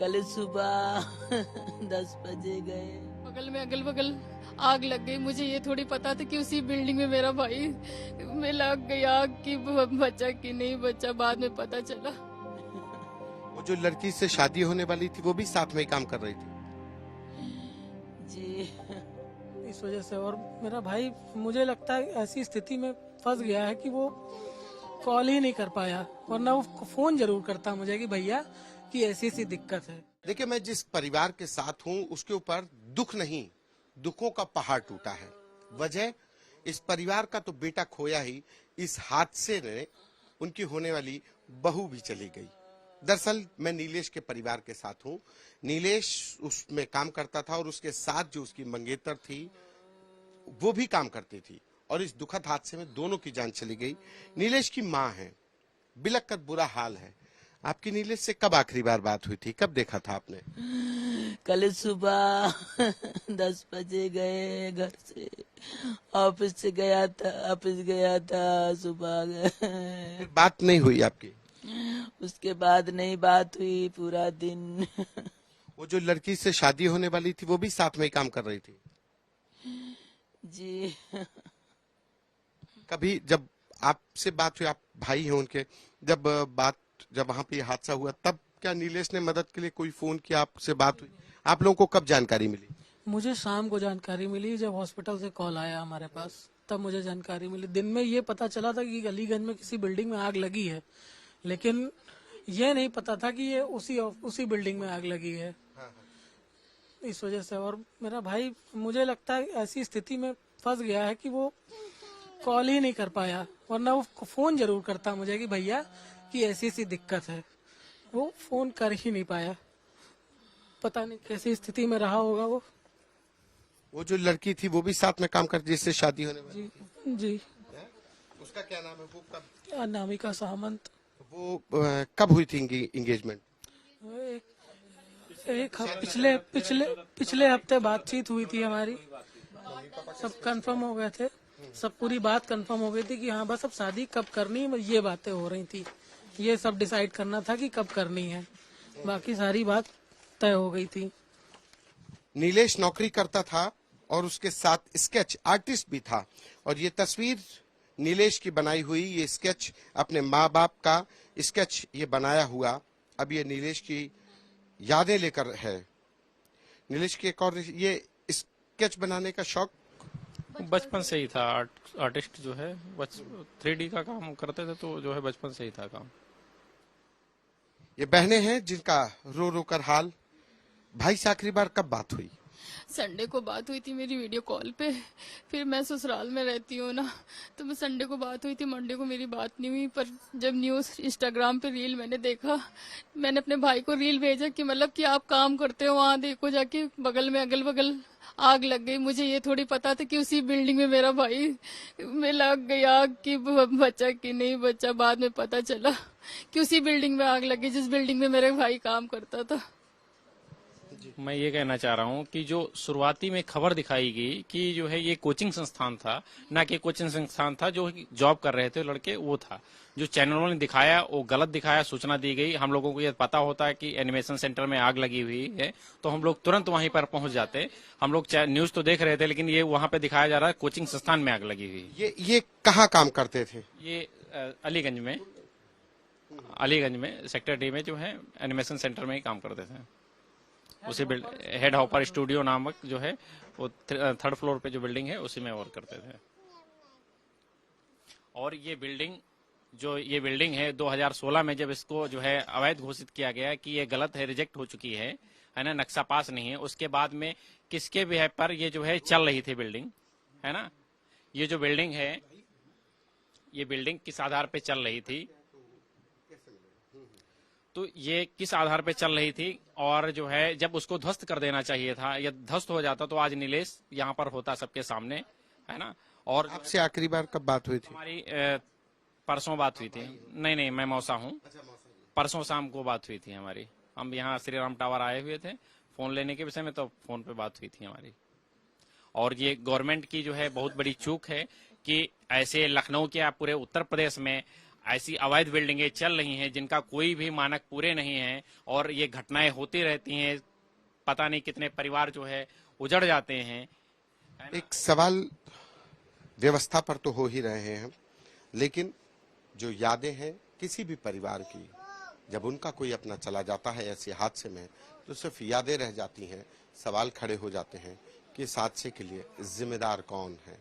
कल सुबह 10 बजे गए। बगल में अगल बगल आग लग गई। मुझे ये थोड़ी पता था कि उसी बिल्डिंग में मेरा भाई में लग गई आग की, बचा कि नहीं बचा बाद में पता चला। वो जो लड़की से शादी होने वाली थी वो भी साथ में ही काम कर रही थी। जी इस वजह से। और मेरा भाई मुझे लगता है ऐसी स्थिति में फंस गया है कि वो कॉल ही नहीं कर पाया, वरना वो फोन जरूर करता मुझे कि भैया कि ऐसी ऐसी दिक्कत है। देखिए, मैं जिस परिवार के साथ हूँ उसके ऊपर दुख नहीं, दुखों का पहाड़ टूटा है। वजह, इस परिवार का तो बेटा खोया ही, इस हादसे ने उनकी होने वाली बहू भी चली गई। दरअसल मैं नीलेश के परिवार के साथ हूँ। नीलेश उसमें काम करता था और उसके साथ जो उसकी मंगेतर थी वो भी काम करती थी, और इस दुखद हादसे में दोनों की जान चली गई। नीलेश की माँ है, बिलख कर बुरा हाल है। आपकी नीलेश से कब आखिरी बार बात हुई थी, कब देखा था आपने? कल सुबह 10 बजे गए घर से, ऑफिस से गया था सुबह गए। फिर बात नहीं हुई आपकी? उसके बाद नहीं बात हुई पूरा दिन। वो जो लड़की से शादी होने वाली थी वो भी साथ में ही काम कर रही थी। जी कभी जब आपसे बात हुई, आप भाई हैं उनके, जब वहां पे ये हादसा हुआ तब क्या नीलेश ने मदद के लिए कोई फोन किया, आपसे बात हुई? आप लोगों को कब जानकारी मिली? मुझे शाम को जानकारी मिली, जब हॉस्पिटल से कॉल आया हमारे पास तब मुझे जानकारी मिली। दिन में ये पता चला था कि अलीगंज में किसी बिल्डिंग में आग लगी है, लेकिन ये नहीं पता था कि ये उसी बिल्डिंग में आग लगी है। इस वजह से। और मेरा भाई मुझे लगता है ऐसी स्थिति में फंस गया है कि वो कॉल ही नहीं कर पाया, वरना वो फोन जरूर करता मुझे कि भैया कि ऐसी ऐसी दिक्कत है। वो फोन कर ही नहीं पाया, पता नहीं कैसी स्थिति में रहा होगा वो। वो जो लड़की थी वो भी साथ में काम करती, जिससे शादी होने वाली जी जी। है? उसका क्या नाम है? वो कब, अनामिका सामंत। वो कब हुई थी एंगेजमेंट? पिछले हफ्ते बातचीत हुई थी हमारी, सब कंफर्म हो गए थे, सब पूरी बात कंफर्म हो गई थी कि हाँ बस अब शादी कब करनी है, ये बातें हो रही थी। ये सब डिसाइड करना था कि कब करनी है, बाकी सारी बात तय हो गई थी। नीलेश नौकरी करता था और उसके साथ स्केच आर्टिस्ट भी था, और ये तस्वीर नीलेश की बनाई हुई, ये स्केच अपने माँ बाप का स्केच ये बनाया हुआ, अब ये नीलेश की यादें लेकर है। नीलेश की एक और ये स्केच बनाने का शौक बचपन से ही था। आर्टिस्ट जो है 3D का काम करते थे, तो जो है बचपन से ही था काम। ये बहनें हैं जिनका रो रो कर हाल। भाई से आखिरी बार कब बात हुई? संडे को बात हुई थी मेरी वीडियो कॉल पे। फिर मैं ससुराल में रहती हूँ ना, तो मैं संडे को बात हुई थी, मंडे को मेरी बात नहीं हुई। पर जब न्यूज़ इंस्टाग्राम पे रील मैंने देखा, मैंने अपने भाई को रील भेजा कि मतलब कि आप काम करते हो वहाँ देखो जाके, बगल में अगल बगल आग लग गई। मुझे ये थोड़ी पता था कि उसी बिल्डिंग में मेरा भाई में लग गई आग की, बचा कि नहीं बचा बाद में पता चला कि उसी बिल्डिंग में आग लगी जिस बिल्डिंग में मेरा भाई काम करता था। मैं ये कहना चाह रहा हूँ कि जो शुरुआती में खबर दिखाई गई कि जो है ये कोचिंग संस्थान था, ना कि कोचिंग संस्थान था, जो जॉब कर रहे थे लड़के वो था। जो चैनलों ने दिखाया वो गलत दिखाया, सूचना दी गई। हम लोगों को ये पता होता है कि एनिमेशन सेंटर में आग लगी हुई है, तो हम लोग तुरंत वहीं पर पहुंच जाते। हम लोग न्यूज तो देख रहे थे, लेकिन ये वहां पे दिखाया जा रहा है कोचिंग संस्थान में आग लगी हुई। ये कहाँ काम करते थे? ये अलीगंज में सेक्टर डी में जो है एनिमेशन सेंटर में ही काम करते थे। उसी हेड हॉपर स्टूडियो नामक जो है वो 3rd फ्लोर पे जो बिल्डिंग है उसी में वर्क करते थे। और ये बिल्डिंग है 2016 में जब इसको जो है अवैध घोषित किया गया कि ये गलत है, रिजेक्ट हो चुकी है ना, नक्शा पास नहीं है, उसके बाद में किसके भी है पर ये जो है चल रही थी बिल्डिंग, है ना। ये जो बिल्डिंग है, ये बिल्डिंग किस आधार पे चल रही थी, तो ये किस आधार पे चल रही थी, और जो है जब उसको ध्वस्त कर देना चाहिए था, या ध्वस्त हो जाता तो आज नीलेश यहाँ पर होता सबके सामने, है ना। और आपसे आखिरी बार कब बात हुई थी? हमारी परसों बात हुई थी। नहीं, मैं मौसा हूँ। परसों शाम को बात हुई थी हमारी। हम यहाँ श्री राम टावर आए हुए थे फोन लेने के विषय में, तो फोन पे बात हुई थी हमारी। और ये गवर्नमेंट की जो है बहुत बड़ी चूक है कि ऐसे लखनऊ के या पूरे उत्तर प्रदेश में ऐसी अवैध बिल्डिंगें चल रही हैं जिनका कोई भी मानक पूरे नहीं है और ये घटनाएं होती रहती हैं। पता नहीं कितने परिवार जो है उजड़ जाते हैं। एक सवाल व्यवस्था पर तो हो ही रहे हैं, लेकिन जो यादें हैं किसी भी परिवार की, जब उनका कोई अपना चला जाता है ऐसे हादसे में, तो सिर्फ यादें रह जाती हैं। सवाल खड़े हो जाते हैं कि इस हादसे के लिए जिम्मेदार कौन है।